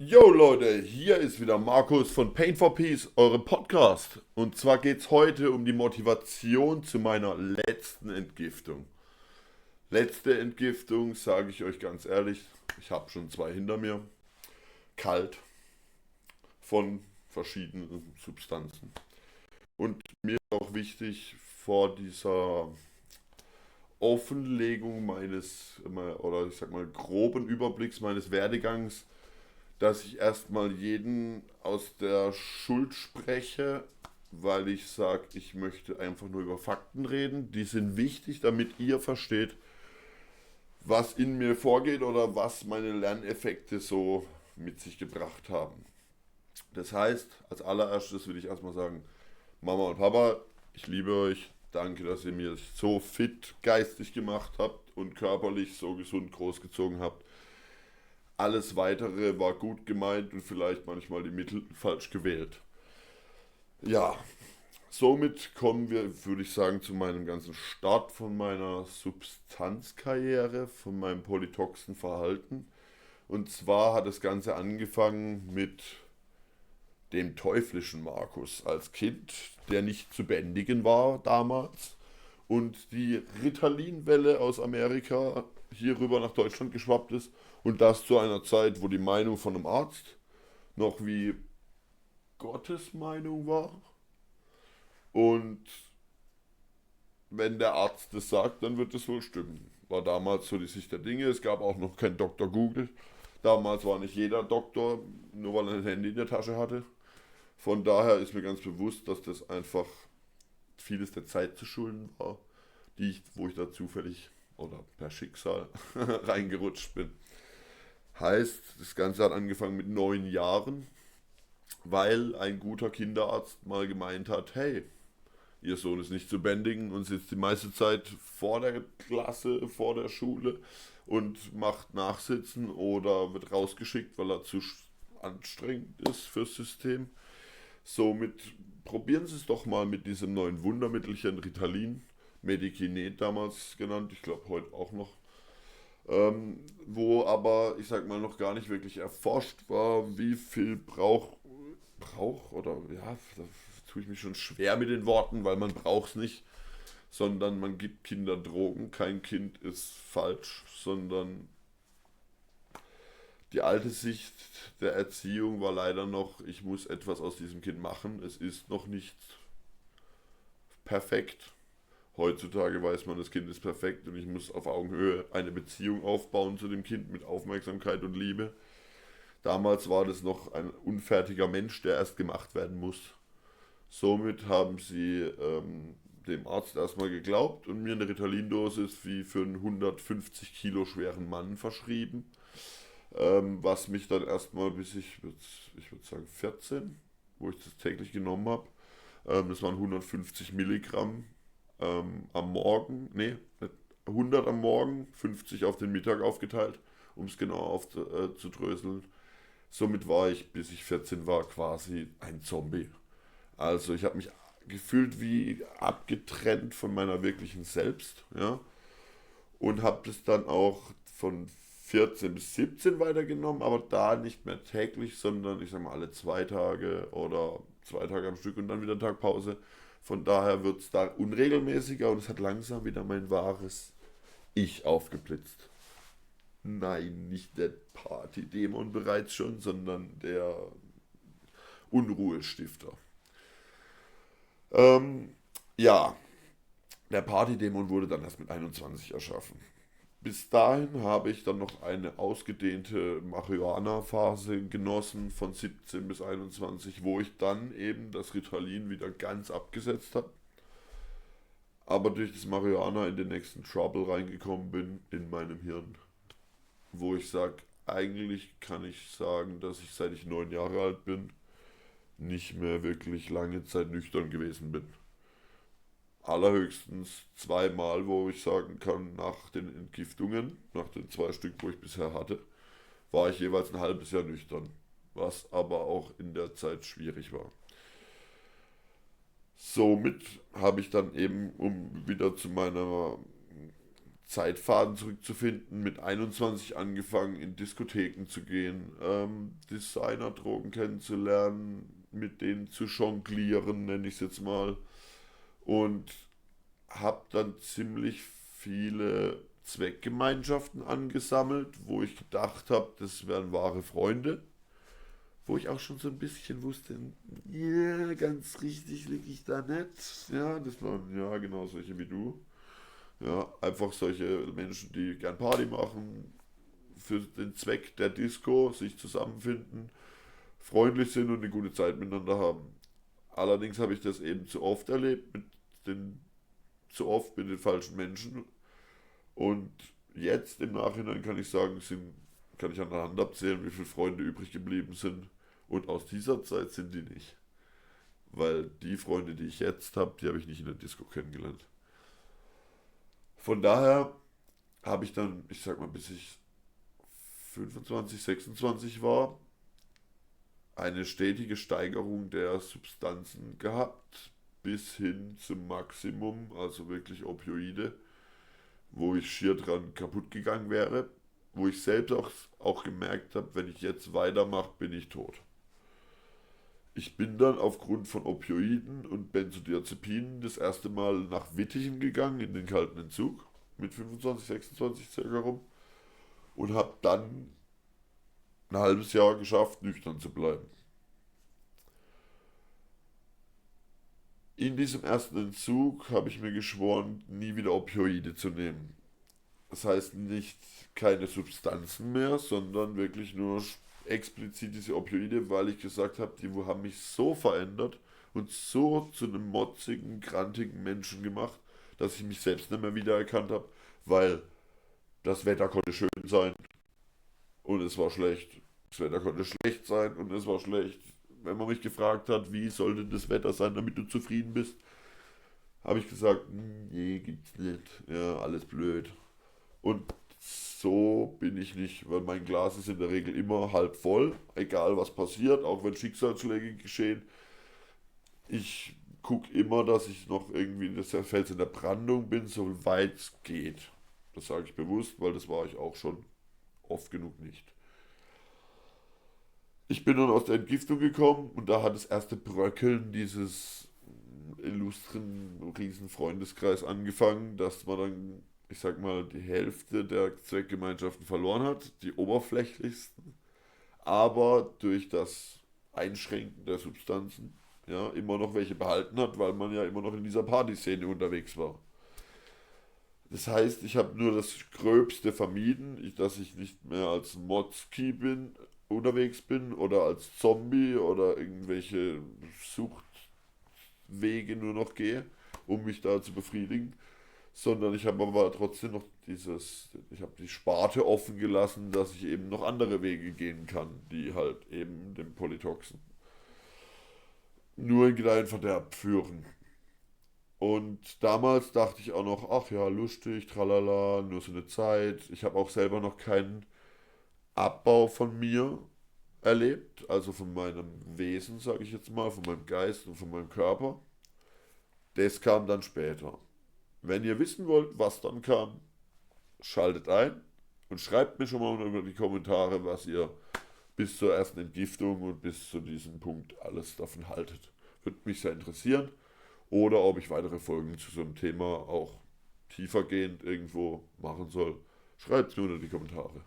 Yo Leute, hier ist wieder Markus von Pain for Peace, eurem Podcast. Und zwar geht es heute um die Motivation zu meiner letzten Entgiftung. Letzte Entgiftung, sage ich euch ganz ehrlich, ich habe schon zwei hinter mir. Kalt, von verschiedenen Substanzen. Und mir ist auch wichtig, vor dieser Offenlegung meines, oder ich sag mal, groben Überblicks meines Werdegangs, dass ich erstmal jeden aus der Schuld spreche, weil ich sage, ich möchte einfach nur über Fakten reden. Die sind wichtig, damit ihr versteht, was in mir vorgeht oder was meine Lerneffekte so mit sich gebracht haben. Das heißt, als allererstes will ich erstmal sagen, Mama und Papa, ich liebe euch. Danke, dass ihr mir so fit geistig gemacht habt und körperlich so gesund großgezogen habt. Alles weitere war gut gemeint und vielleicht manchmal die Mittel falsch gewählt. Ja, somit kommen wir, würde ich sagen, zu meinem ganzen Start von meiner Substanzkarriere, von meinem polytoxen Verhalten. Und zwar hat das Ganze angefangen mit dem teuflischen Markus als Kind, der nicht zu bändigen war damals. Und die Ritalin-Welle aus Amerika hier rüber nach Deutschland geschwappt ist. Und das zu einer Zeit, wo die Meinung von einem Arzt noch wie Gottes Meinung war. Und wenn der Arzt das sagt, dann wird es wohl stimmen. War damals so die Sicht der Dinge. Es gab auch noch kein Dr. Google. Damals war nicht jeder Doktor, nur weil er ein Handy in der Tasche hatte. Von daher ist mir ganz bewusst, dass das einfach vieles der Zeit zu schulden war, wo ich da zufällig oder per Schicksal reingerutscht bin. Heißt, das Ganze hat angefangen mit 9 Jahren, weil ein guter Kinderarzt mal gemeint hat, hey, ihr Sohn ist nicht zu bändigen und sitzt die meiste Zeit vor der Klasse, vor der Schule und macht Nachsitzen oder wird rausgeschickt, weil er zu anstrengend ist fürs System. Somit probieren Sie es doch mal mit diesem neuen Wundermittelchen Ritalin, Medikinet damals genannt, ich glaube heute auch noch, wo aber, ich sag mal, noch gar nicht wirklich erforscht war, wie viel braucht oder ja, da tue ich mich schon schwer mit den Worten, weil man braucht es nicht, sondern man gibt Kindern Drogen. Kein Kind ist falsch, sondern die alte Sicht der Erziehung war leider noch, ich muss etwas aus diesem Kind machen. Es ist noch nicht perfekt. Heutzutage weiß man, das Kind ist perfekt und ich muss auf Augenhöhe eine Beziehung aufbauen zu dem Kind mit Aufmerksamkeit und Liebe. Damals war das noch ein unfertiger Mensch, der erst gemacht werden muss. Somit haben sie dem Arzt erstmal geglaubt und mir eine Ritalin-Dosis wie für einen 150 Kilo schweren Mann verschrieben. Was mich dann erstmal bis ich würde sagen 14, wo ich das täglich genommen habe. Das waren 150 Milligramm am Morgen, nee, 100 am Morgen, 50 auf den Mittag aufgeteilt, um es genau aufzudröseln. Somit war ich, bis ich 14 war, quasi ein Zombie. Also ich habe mich gefühlt wie abgetrennt von meiner wirklichen Selbst, ja, und habe das dann auch von 14 bis 17 weitergenommen, aber da nicht mehr täglich, sondern ich sag mal alle 2 Tage oder 2 Tage am Stück und dann wieder Tagpause. Von daher wird es da unregelmäßiger und es hat langsam wieder mein wahres Ich aufgeblitzt. Nein, nicht der Partydämon bereits schon, sondern der Unruhestifter. Ähm, ja, der Partydämon wurde dann erst mit 21 erschaffen. Bis dahin habe ich dann noch eine ausgedehnte Marihuana-Phase genossen von 17 bis 21, wo ich dann eben das Ritalin wieder ganz abgesetzt habe, aber durch das Marihuana in den nächsten Trouble reingekommen bin in meinem Hirn, wo ich sage, eigentlich kann ich sagen, dass ich seit ich 9 Jahre alt bin, nicht mehr wirklich lange Zeit nüchtern gewesen bin. Allerhöchstens zweimal, wo ich sagen kann, nach den Entgiftungen, nach den 2 Stück, wo ich bisher hatte, war ich jeweils ein halbes Jahr nüchtern, was aber auch in der Zeit schwierig war. Somit habe ich dann eben, um wieder zu meiner Zeitfaden zurückzufinden, mit 21 angefangen in Diskotheken zu gehen, Designer-Drogen kennenzulernen, mit denen zu jonglieren, nenne ich es jetzt mal. Und habe dann ziemlich viele Zweckgemeinschaften angesammelt, wo ich gedacht habe, das wären wahre Freunde. Wo ich auch schon so ein bisschen wusste, ja, ganz richtig liege ich da nicht. Ja, das waren ja genau solche wie du. Ja, einfach solche Menschen, die gern Party machen, für den Zweck der Disco sich zusammenfinden, freundlich sind und eine gute Zeit miteinander haben. Allerdings habe ich das eben zu oft erlebt, zu oft mit den falschen Menschen. Und jetzt im Nachhinein kann ich sagen, kann ich an der Hand abzählen, wie viele Freunde übrig geblieben sind. Und aus dieser Zeit sind die nicht. Weil die Freunde, die ich jetzt habe, die habe ich nicht in der Disco kennengelernt. Von daher habe ich dann, ich sag mal, bis ich 25, 26 war, eine stetige Steigerung der Substanzen gehabt, bis hin zum Maximum, also wirklich Opioide, wo ich schier dran kaputt gegangen wäre, wo ich selbst auch gemerkt habe, wenn ich jetzt weitermache, bin ich tot. Ich bin dann aufgrund von Opioiden und Benzodiazepinen das erste Mal nach Wittichen gegangen, in den kalten Entzug, mit 25, 26 circa rum, und habe dann ein halbes Jahr geschafft, nüchtern zu bleiben. In diesem ersten Entzug habe ich mir geschworen, nie wieder Opioide zu nehmen. Das heißt nicht keine Substanzen mehr, sondern wirklich nur explizit diese Opioide, weil ich gesagt habe, die haben mich so verändert und so zu einem motzigen, grantigen Menschen gemacht, dass ich mich selbst nicht mehr wiedererkannt habe, weil das Wetter konnte schön sein und es war schlecht. Das Wetter konnte schlecht sein und es war schlecht. Wenn man mich gefragt hat, wie soll denn das Wetter sein, damit du zufrieden bist, habe ich gesagt, nee, gibt's nicht. Ja, alles blöd. Und so bin ich nicht, weil mein Glas ist in der Regel immer halb voll, egal was passiert, auch wenn Schicksalsschläge geschehen. Ich gucke immer, dass ich noch irgendwie in der Fels in der Brandung bin, so weit es geht. Das sage ich bewusst, weil das war ich auch schon oft genug nicht. Ich bin dann aus der Entgiftung gekommen und da hat das erste Bröckeln dieses illustren Riesenfreundeskreis angefangen, dass man dann, ich sag mal, die Hälfte der Zweckgemeinschaften verloren hat, die oberflächlichsten, aber durch das Einschränken der Substanzen ja immer noch welche behalten hat, weil man ja immer noch in dieser Partyszene unterwegs war. Das heißt, ich habe nur das Gröbste vermieden, dass ich nicht mehr als Motzki unterwegs bin oder als Zombie oder irgendwelche Suchtwege nur noch gehe, um mich da zu befriedigen, sondern ich habe aber trotzdem noch ich habe die Sparte offen gelassen, dass ich eben noch andere Wege gehen kann, die halt eben dem Polytoxen nur in kleinen Verderb führen. Und damals dachte ich auch noch, ach ja, lustig, tralala, nur so eine Zeit. Ich habe auch selber noch keinen Abbau von mir erlebt, also von meinem Wesen, sage ich jetzt mal, von meinem Geist und von meinem Körper. Das kam dann später. Wenn ihr wissen wollt, was dann kam, schaltet ein und schreibt mir schon mal über die Kommentare, was ihr bis zur ersten Entgiftung und bis zu diesem Punkt alles davon haltet. Würde mich sehr interessieren. Oder ob ich weitere Folgen zu so einem Thema auch tiefergehend irgendwo machen soll. Schreibt es mir unter die Kommentare.